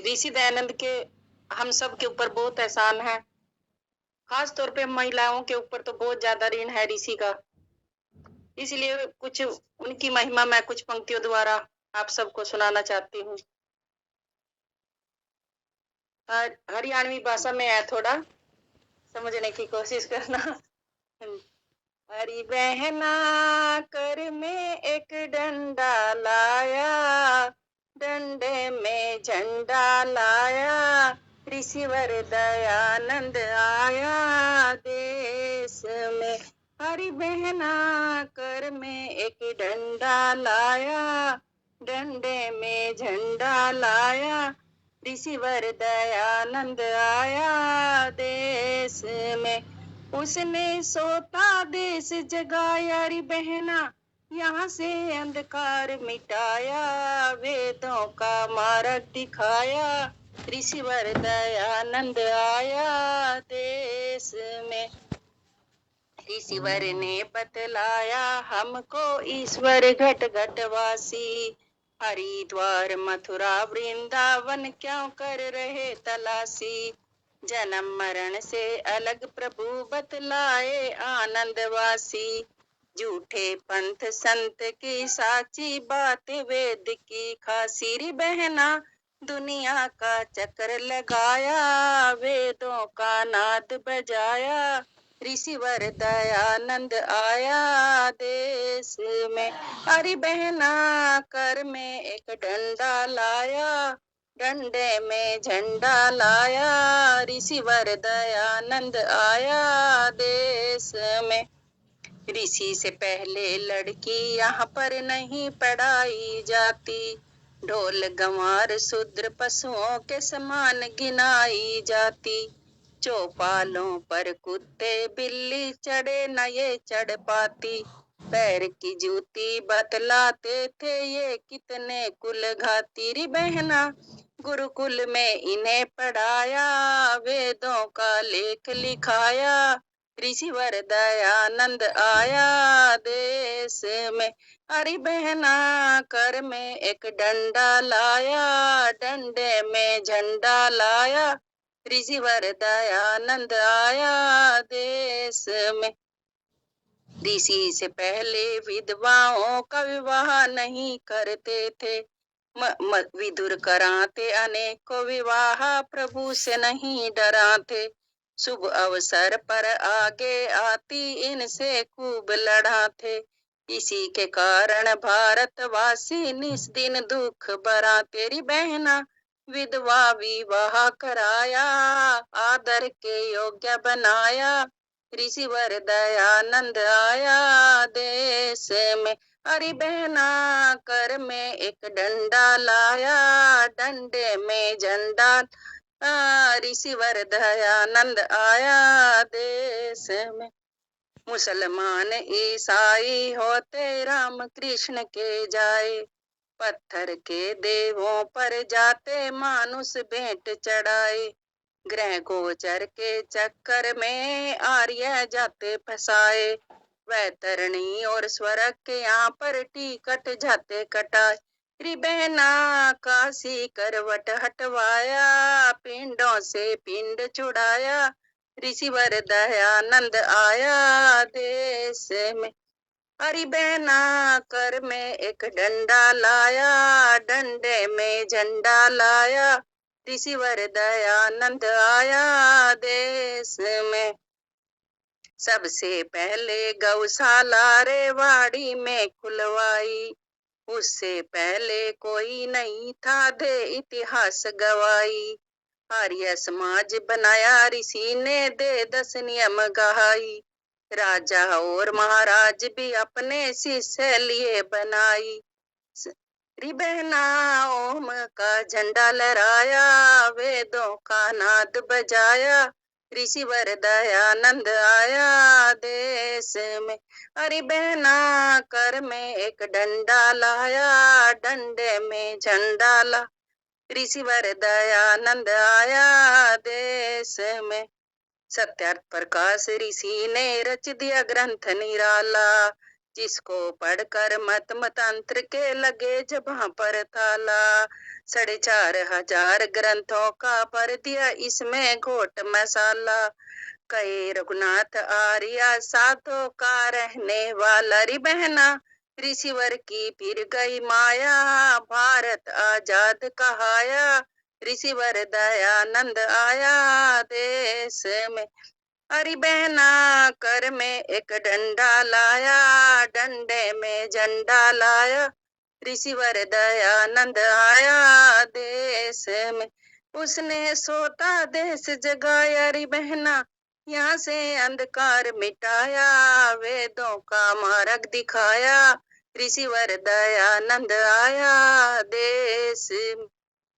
ऋषि दयानंद के हम सब के ऊपर बहुत एहसान है। खास तौर पे महिलाओं के ऊपर तो बहुत ज्यादा ऋण है ऋषि का। इसलिए कुछ उनकी महिमा मैं कुछ पंक्तियों द्वारा आप सबको सुनाना चाहती हूँ। हरियाणवी भाषा में है, थोड़ा समझने की कोशिश करना। हरी बहना कर में एक डंडा लाया, डंडे में झंडा लाया, ऋषिवर दयानंद आया देश में। हरी बहना कर में एक डंडा लाया, डंडे में झंडा लाया, ऋषिवर दयानंद आया देश में। उसने सोता देश जगाया री बहना, यहाँ से अंधकार मिटाया, वेदों का मार्ग दिखाया, ऋषिवर दयानंद आया देश में। ऋषिवर ने बतलाया हमको ईश्वर घट घट वासी, हरिद्वार मथुरा वृंदावन क्यों कर रहे तलाशी। जन्म मरण से अलग प्रभु बतलाए आनंदवासी, झूठे पंथ संत की साची बात वेद की खासी। री बहना दुनिया का चक्कर लगाया, वेदों का नाद बजाया, ऋषिवर दयानंद आया देश में। हरी बहना कर में एक डंडा लाया, डंडे में झंडा लाया, ऋषिवर दयानंद आया देश में। ऋषि से पहले लड़की यहाँ पर नहीं पढ़ाई जाती, ढोल गंवार शूद्र पशुओं के समान गिनाई जाती। चौपालों पर कुत्ते बिल्ली चढ़े न ये चढ़ पाती, पैर की जूती बतलाते थे ये कितने कुल घाती। री बहना गुरुकुल में इन्हें पढ़ाया, वेदों का लेख लिखाया, ऋषिवर दयानंद आया देश में। हरी बहना कर में एक डंडा लाया, डंडे में झंडा लाया, ऋषिवर दयानंद आया देश में। ऋषि से पहले विधवाओं का विवाह नहीं करते थे, विदुर कराते अनेकों विवाह, प्रभु से नहीं डराते। शुभ अवसर पर आगे आती इनसे खूब लड़ाते, इसी के कारण भारतवासी निस दिन दुख बरा। तेरी बहना विधवा विवाह कराया, आदर के योग्य बनाया, ऋषिवर दयानंद आया देश में। हरी बहना कर में एक डंडा लाया, डंडे में झंडा, ऋषिवर दयानंद आया देश में। मुसलमान ईसाई होते राम कृष्ण के जाए, पत्थर के देवों पर जाते मानुष भेंट चढ़ाए। ग्रह गोचर के चक्कर में आर्य जाते फसाए, वैतरणी और स्वर्ग के यहाँ पर टिकट जाते कटाए। री बहना काशी करवट हटवाया, पिंडों से पिंड छुड़ाया, ऋषिवर दयानंद आया देश में। हरी बहना कर में एक डंडा लाया, डंडे में झंडा लाया, ऋषिवर दयानंद आया देश में। सबसे पहले गौशाला रेवाड़ी में खुलवाई, उससे पहले कोई नहीं था दे इतिहास गवाई। आर्य समाज बनाया ऋषि ने दे 10 नियम गहाई, राजा और महाराज भी अपने शिष्य लिए बनाई। री बहना ओम का झंडा लहराया, वेदों का नाद बजाया, ऋषिवर दयानंद आया देश में। हरी बहना कर में एक डंडा लाया, डंडे में झंडा ला, ऋषिवर दयानंद आया देश में। सत्यार्थ प्रकाश ऋषि ने रच दिया ग्रंथ निराला, जिसको पढ़कर मत मतंत्र के लगे जबां पर ताला। 4,500 ग्रंथों का भर दिया इसमें घोट मसाला। कहे रघुनाथ आर्या साधो का रहने वाला री बहना। ऋषिवर की फिर गई माया, भारत आजाद कहाया। ऋषिवर दयानंद आया देश में। अरे बहना कर में एक डंडा लाया, डंडे में झंडा लाया। ऋषिवर दयानंद आया देश में। उसने सोता देश जगाया री बहना, यहाँ से अंधकार मिटाया। वेदों का मार्ग दिखाया, ऋषिवर दयानंद आया देश में।